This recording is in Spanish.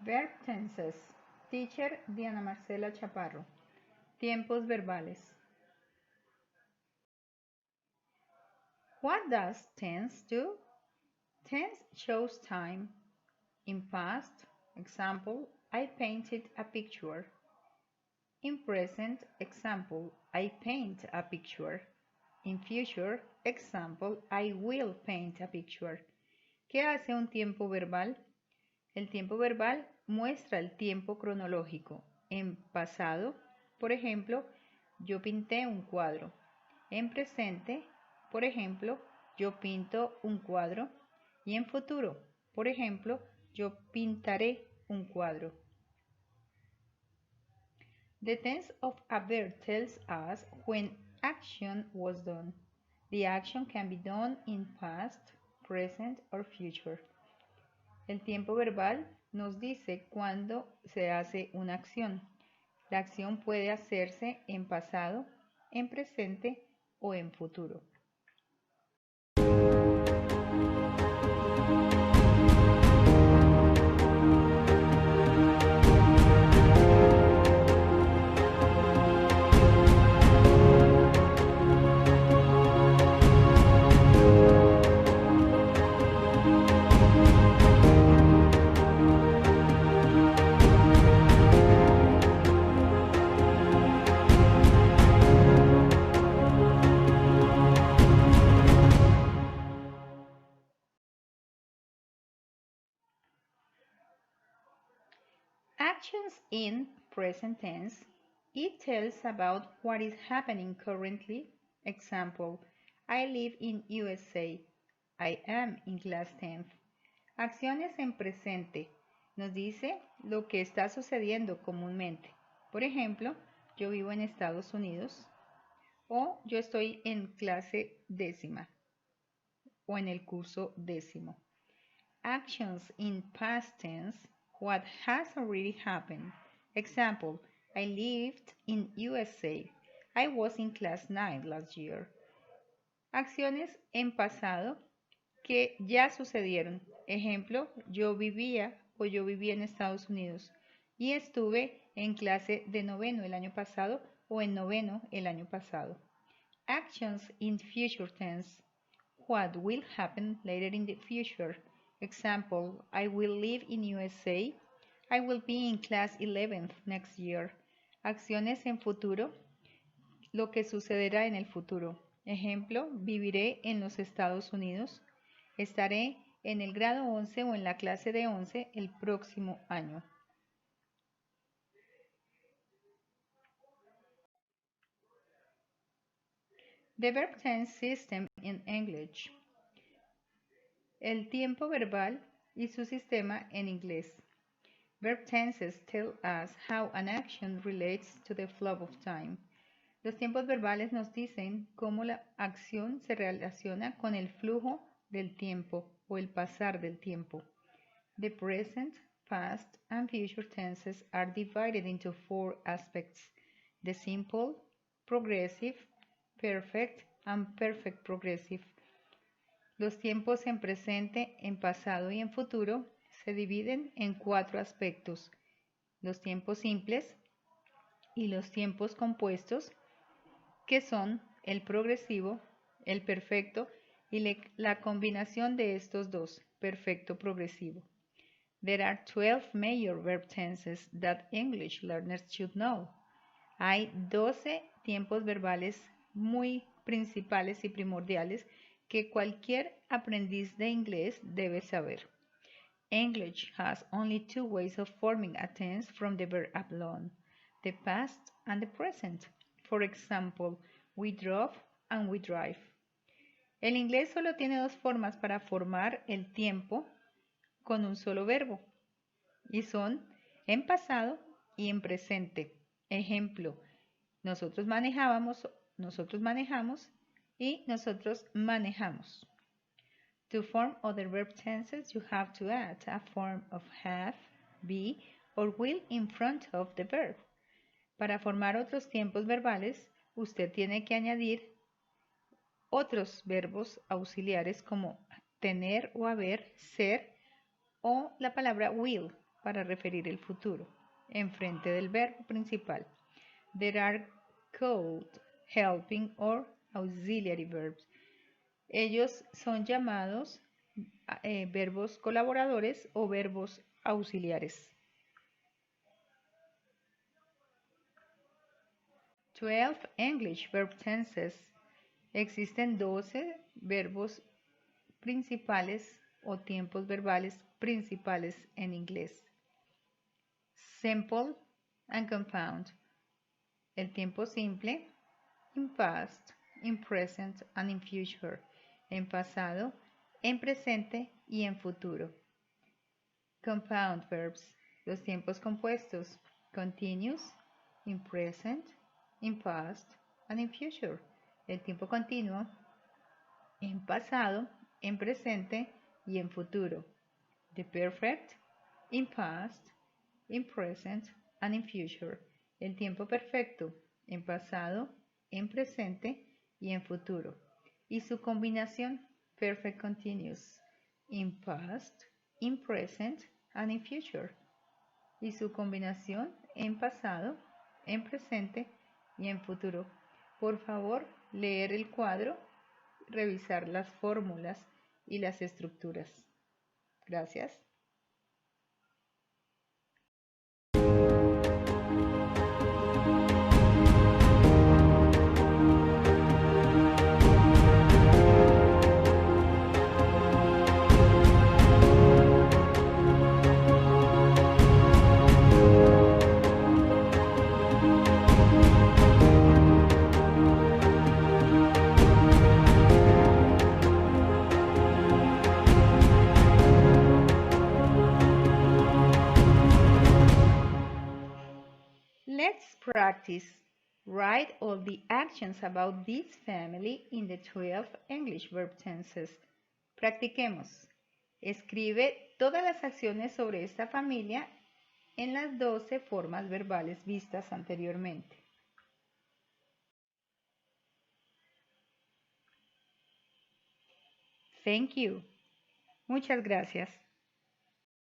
Verb Tenses. Teacher Diana Marcela Chaparro. Tiempos verbales. What does tense do? Tense shows time. In past, example, I painted a picture. In present, example, I paint a picture. In future, example, I will paint a picture. ¿Qué hace un tiempo verbal? El tiempo verbal muestra el tiempo cronológico. En pasado, por ejemplo, yo pinté un cuadro. En presente, por ejemplo, yo pinto un cuadro. Y en futuro, por ejemplo, yo pintaré un cuadro. The tense of a verb tells us when action was done. The action can be done in past, present, or future. El tiempo verbal nos dice cuándo se hace una acción. La acción puede hacerse en pasado, en presente o en futuro. Actions in present tense. It tells about what is happening currently. Example, I live in USA. I am in class 10th. Acciones en presente. Nos dice lo que está sucediendo comúnmente. Por ejemplo, yo vivo en Estados Unidos o yo estoy en clase décima o en el curso décimo. Actions in past tense. What has already happened. Example, I lived in USA. I was in class 9 last year. Acciones en pasado que ya sucedieron. Ejemplo, yo viví en Estados Unidos y estuve en clase de noveno el año pasado o en noveno el año pasado. Actions in future tense. What will happen later in the future. Example, I will live in USA. I will be in class 11th next year. Acciones en futuro. Lo que sucederá en el futuro. Ejemplo, viviré en los Estados Unidos. Estaré en el grado 11 o en la clase de 11 el próximo año. The verb tense system in English. El tiempo verbal y su sistema en inglés. Verb tenses tell us how an action relates to the flow of time. Los tiempos verbales nos dicen cómo la acción se relaciona con el flujo del tiempo o el pasar del tiempo. The present, past, and future tenses are divided into 4 aspects: the simple, progressive, perfect, and perfect progressive. Los tiempos en presente, en pasado y en futuro se dividen en 4 aspectos: los tiempos simples y los tiempos compuestos, que son el progresivo, el perfecto y la combinación de estos dos, perfecto progresivo. There are 12 major verb tenses that English learners should know. Hay 12 tiempos verbales muy principales y primordiales que cualquier aprendiz de inglés debe saber. English has only 2 ways of forming a tense from the verb alone: the past and the present. For example, we drove and we drive. El inglés solo tiene 2 formas para formar el tiempo con un solo verbo, y son en pasado y en presente. Ejemplo, nosotros manejamos y nosotros manejamos. To form other verb tenses, you have to add a form of have, be, or will in front of the verb. Para formar otros tiempos verbales, usted tiene que añadir otros verbos auxiliares como tener o haber, ser, o la palabra will para referir el futuro, enfrente del verbo principal. There are called helping or auxiliary verbs. Ellos son llamados verbos colaboradores o verbos auxiliares. 12 English verb tenses. Existen 12 verbos principales o tiempos verbales principales en inglés. Simple and compound. El tiempo simple, in past, in present and in future. En pasado, en presente y en futuro. Compound verbs. Los tiempos compuestos, continuous, in present, in past and in future. El tiempo continuo, en pasado, en presente y en futuro. The perfect, in past, in present and in future. El tiempo perfecto, en pasado, en presente y en futuro. Y su combinación, perfect continuous, in past, in present and in future. Y su combinación, en pasado, en presente y en futuro. Por favor, leer el cuadro, revisar las fórmulas y las estructuras. Gracias. Let's practice. Write all the actions about this family in the 12 English verb tenses. Practiquemos. Escribe todas las acciones sobre esta familia en las 12 formas verbales vistas anteriormente. Thank you. Muchas gracias.